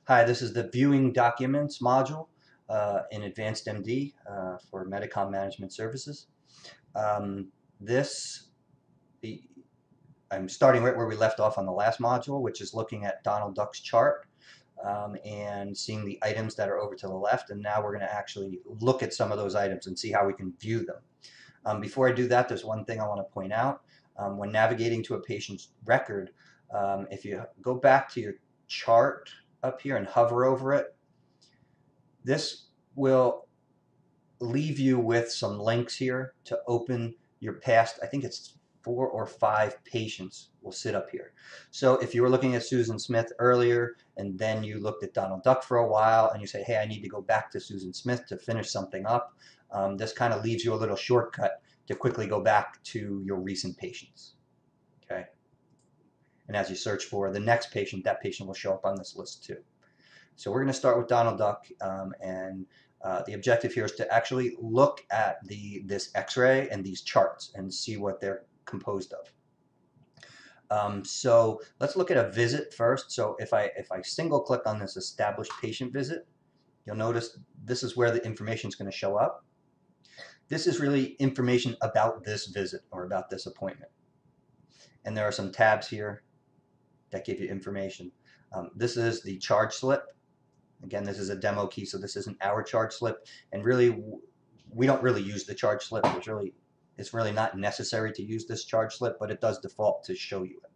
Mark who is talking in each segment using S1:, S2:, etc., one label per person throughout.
S1: Hi, this is the Viewing Documents module in AdvancedMD for Medicom Management Services. This, I'm starting right where we left off on the last module, which is looking at Donald Duck's chart and seeing the items that are over to the left. And now we're going to actually look at some of those items and see how we can view them. Before I do that, there's one thing I want to point out. When navigating to a patient's record, if you go back to your chart up here and hover over it, this will leave you with some links here to open your past. I think it's 4 or 5 patients will sit up here. So if you were looking at Susan Smith earlier and then you looked at Donald Duck for a while and you say, hey, I need to go back to Susan Smith to finish something up, this kind of leaves you a little shortcut to quickly go back to your recent patients. Okay. And as you search for the next patient, that patient will show up on this list too. So we're going to start with Donald Duck, and the objective here is to actually look at this X-ray and these charts and see what they're composed of. So let's look at a visit first. So if I single click on this established patient visit, you'll notice this is where the information is going to show up. This is really information about this visit or about this appointment. And there are some tabs here that give you information. This is the charge slip. Again, this is a demo key, so this isn't our charge slip. And really, we don't really use the charge slip. It's really not necessary to use this charge slip, but it does default to show you it.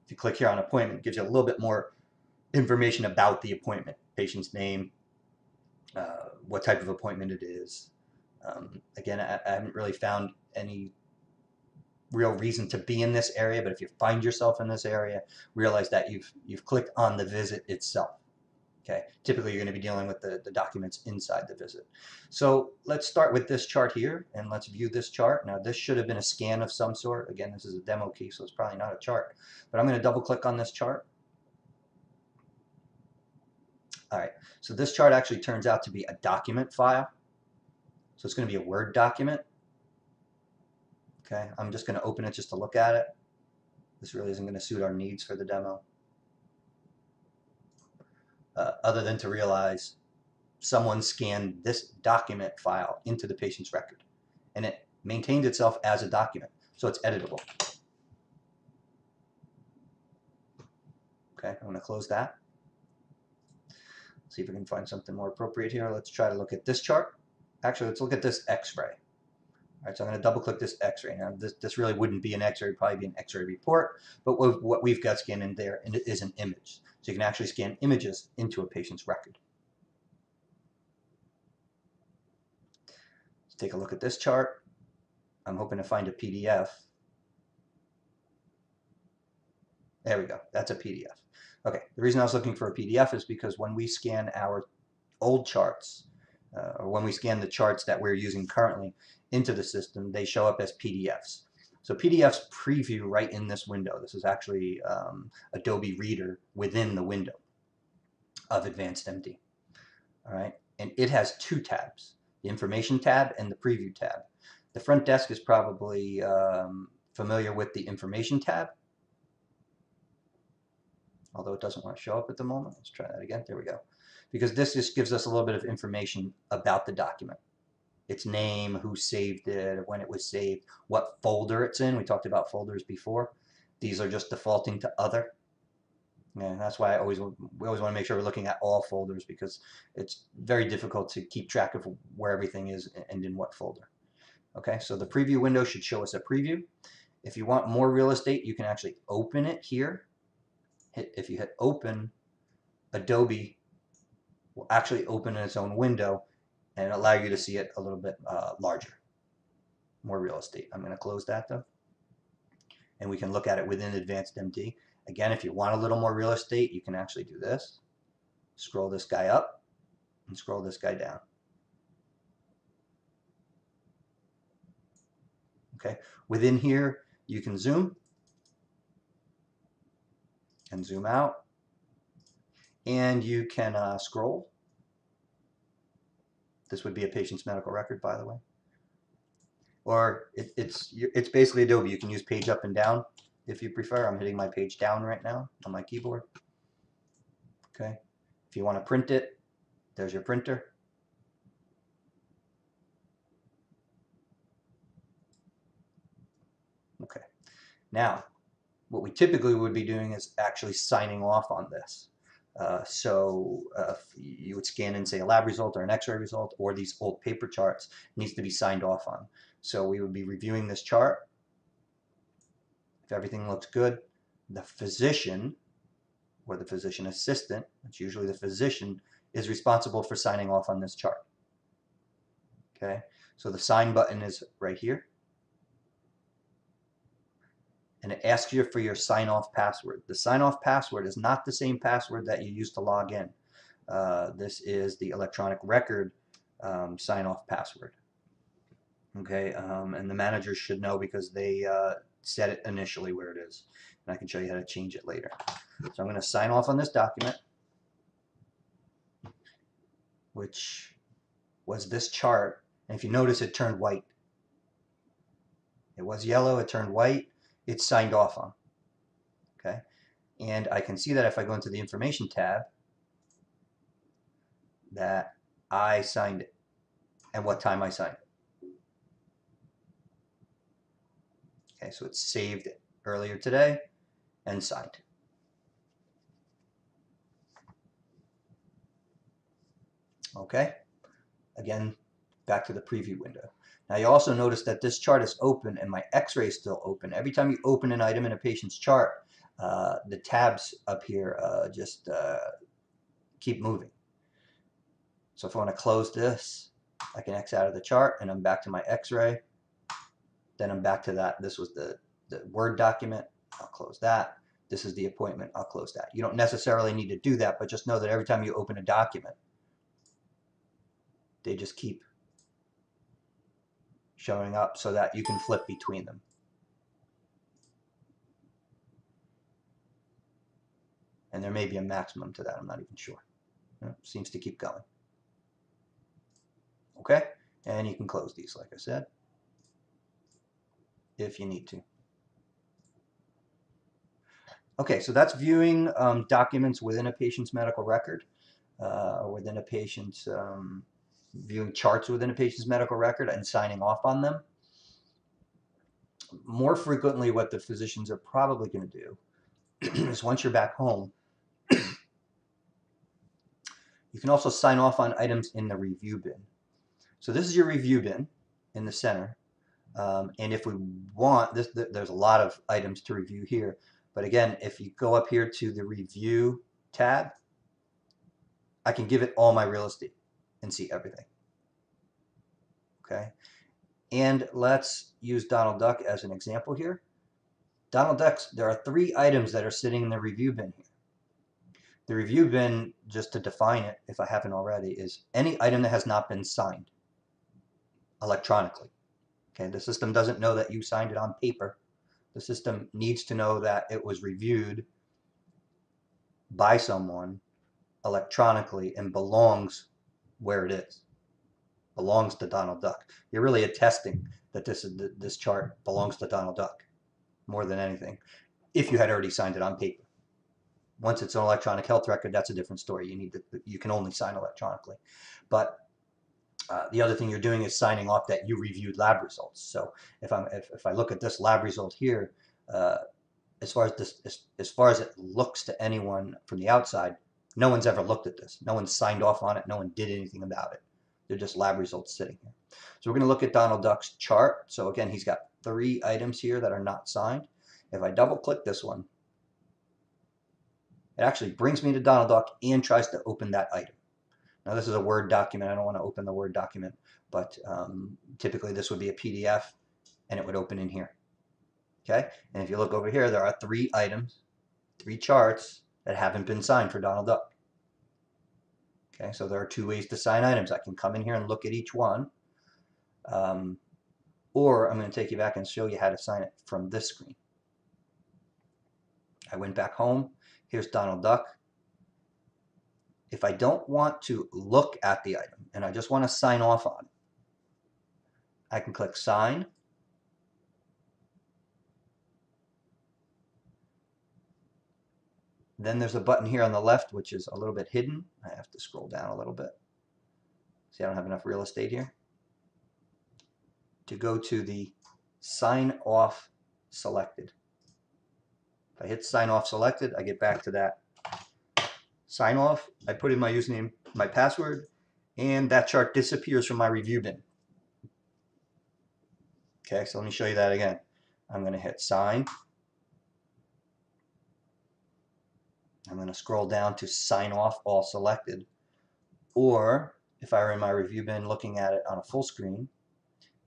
S1: If you click here on appointment, it gives you a little bit more information about the appointment. Patient's name, what type of appointment it is. Again, I haven't really found any real reason to be in this area, but if you find yourself in this area, realize that you've clicked on the visit itself. Okay, typically you're going to be dealing with the documents inside the visit. So let's start with this chart here and let's view this chart. Now this should have been a scan of some sort. Again, this is a demo key, so it's probably not a chart, but I'm going to double click on this chart. All right, so this chart actually turns out to be a document file. So it's going to be a Word document. Okay, I'm just going to open it just to look at it. This really isn't going to suit our needs for the demo. Other than to realize someone scanned this document file into the patient's record and it maintained itself as a document, so it's editable. Okay, I'm going to close that. See if we can find something more appropriate here. Let's try to look at this chart. Actually, let's look at this X-ray. All right, so I'm going to double click this X-ray. Now this really wouldn't be an X-ray, it'd probably be an X-ray report, but what we've got scanned in there is an image. So you can actually scan images into a patient's record. Let's take a look at this chart. I'm hoping to find a PDF. There we go, that's a PDF. Okay, the reason I was looking for a PDF is because when we scan our old charts, or when we scan the charts that we're using currently into the system, they show up as PDFs. So PDFs preview right in this window. This is actually Adobe Reader within the window of AdvancedMD. All right, and it has 2 tabs, the Information tab and the Preview tab. The front desk is probably familiar with the Information tab, although it doesn't want to show up at the moment. Let's try that again. There we go. Because this just gives us a little bit of information about the document. Its name, who saved it, when it was saved, what folder it's in. We talked about folders before. These are just defaulting to other. And that's why we always want to make sure we're looking at all folders, because it's very difficult to keep track of where everything is and in what folder. Okay, so the preview window should show us a preview. If you want more real estate, you can actually open it here. If you hit open, Adobe will actually open in its own window and allow you to see it a little bit larger. More real estate. I'm going to close that though. And we can look at it within AdvancedMD. Again, if you want a little more real estate, you can actually do this. Scroll this guy up and scroll this guy down. Okay. Within here, you can zoom and zoom out. And you can scroll. This would be a patient's medical record, by the way. Or it's basically Adobe. You can use page up and down if you prefer. I'm hitting my page down right now on my keyboard. Okay. If you want to print it, there's your printer. Okay. Now, what we typically would be doing is actually signing off on this. You would scan in, say, a lab result or an x-ray result, or these old paper charts needs to be signed off on. So we would be reviewing this chart. If everything looks good, the physician or the physician assistant, it's usually the physician, is responsible for signing off on this chart. Okay, so the sign button is right here. And it asks you for your sign-off password. The sign-off password is not the same password that you use to log in. This is the electronic record sign-off password. Okay, and the managers should know because they set it initially where it is. And I can show you how to change it later. So I'm going to sign off on this document, which was this chart. And if you notice, it turned white. It was yellow, it turned white. It's signed off on. Okay, and I can see that if I go into the information tab that I signed it and what time I signed it. Okay, so it's saved earlier today and signed. Okay, again, back to the preview window. Now you also notice that this chart is open and my x-ray is still open. Every time you open an item in a patient's chart, the tabs up here just keep moving. So if I want to close this, I can X out of the chart and I'm back to my x-ray. Then I'm back to that. This was the Word document. I'll close that. This is the appointment. I'll close that. You don't necessarily need to do that, but just know that every time you open a document, they just keep showing up so that you can flip between them. And there may be a maximum to that. I'm not even sure. It seems to keep going. Okay, and you can close these, like I said, if you need to. Okay, so that's viewing documents within a patient's medical record, or within a patient's viewing charts within a patient's medical record and signing off on them. More frequently, what the physicians are probably going to do is once you're back home, you can also sign off on items in the review bin. So this is your review bin in the center. And if we want, there's a lot of items to review here. But again, if you go up here to the review tab, I can give it all my real estate and see everything. Okay. And let's use Donald Duck as an example here. Donald Duck's, there are 3 items that are sitting in the review bin here. The review bin, just to define it, if I haven't already, is any item that has not been signed electronically. Okay, the system doesn't know that you signed it on paper. The system needs to know that it was reviewed by someone electronically and belongs where it is. Belongs to Donald Duck. You're really attesting that this chart belongs to Donald Duck more than anything, if you had already signed it on paper. Once it's an electronic health record, that's a different story. You can only sign electronically. But the other thing you're doing is signing off that you reviewed lab results. So if I look at this lab result here, as far as it looks to anyone from the outside, no one's ever looked at this. No one's signed off on it. No one did anything about it. They're just lab results sitting here. So we're going to look at Donald Duck's chart. So again, he's got 3 items here that are not signed. If I double click this one, it actually brings me to Donald Duck and tries to open that item. Now this is a Word document. I don't want to open the Word document, but typically this would be a PDF and it would open in here. Okay, and if you look over here, there are 3 items, 3 charts that haven't been signed for Donald Duck. Okay, so there are 2 ways to sign items. I can come in here and look at each one, or I'm going to take you back and show you how to sign it from this screen. I went back home. Here's Donald Duck. If I don't want to look at the item and I just want to sign off on it, I can click Sign. Then there's a button here on the left, which is a little bit hidden. I have to scroll down a little bit. See, I don't have enough real estate here. To go to the sign off selected. If I hit sign off selected, I get back to that sign off. I put in my username, my password, and that chart disappears from my review bin. Okay, so let me show you that again. I'm going to hit sign. I'm going to scroll down to sign off all selected. Or if I were in my review bin looking at it on a full screen,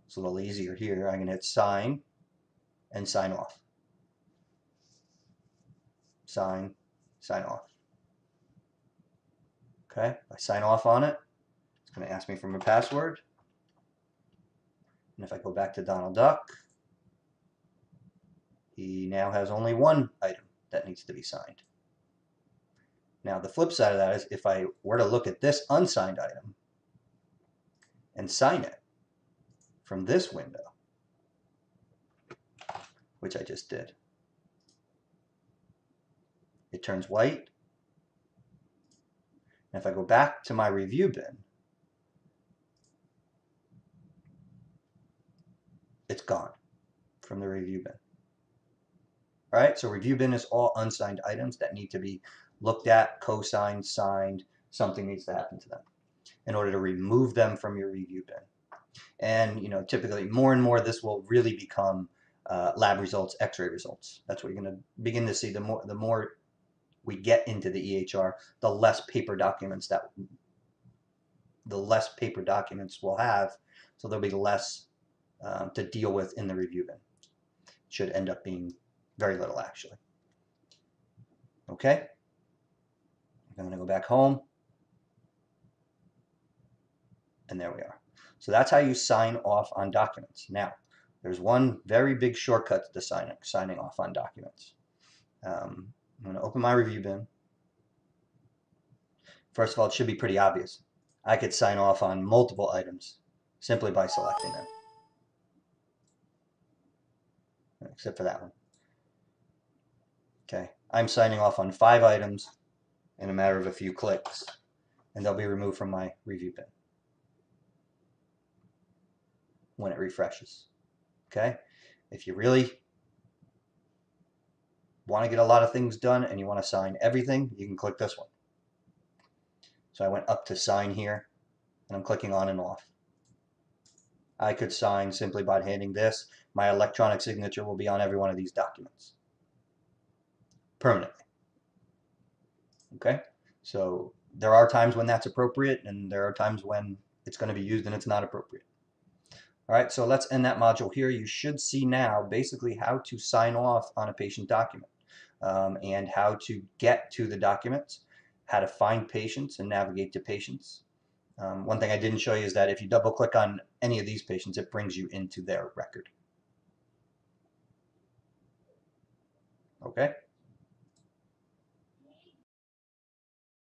S1: it's a little easier here. I'm going to hit sign and sign off. Sign, sign off. Okay, I sign off on it. It's going to ask me for my password. And if I go back to Donald Duck, he now has only one item that needs to be signed. Now the flip side of that is if I were to look at this unsigned item and sign it from this window, which I just did, it turns white. And if I go back to my review bin, it's gone from the review bin. All right, so review bin is all unsigned items that need to be looked at, co-signed, signed. Something needs to happen to them in order to remove them from your review bin. And typically more and more this will really become lab results, X-ray results. That's what you're going to begin to see. The more we get into the EHR, the less paper documents we'll have. So there'll be less to deal with in the review bin. Should end up being very little actually. Okay. I'm going to go back home. And there we are. So that's how you sign off on documents. Now, there's one very big shortcut to signing off on documents. I'm going to open my review bin. First of all, it should be pretty obvious. I could sign off on multiple items simply by selecting them. Except for that one. Okay, I'm signing off on 5 items in a matter of a few clicks, and they'll be removed from my review bin when it refreshes. Okay, if you really want to get a lot of things done and you want to sign everything, you can click this one. So I went up to sign here, and I'm clicking on and off. I could sign simply by hitting this. My electronic signature will be on every one of these documents permanently. Okay, so there are times when that's appropriate, and there are times when it's going to be used and it's not appropriate. All right, so let's end that module here. You should see now basically how to sign off on a patient document and how to get to the documents, how to find patients and navigate to patients. One thing I didn't show you is that if you double click on any of these patients, it brings you into their record. Okay.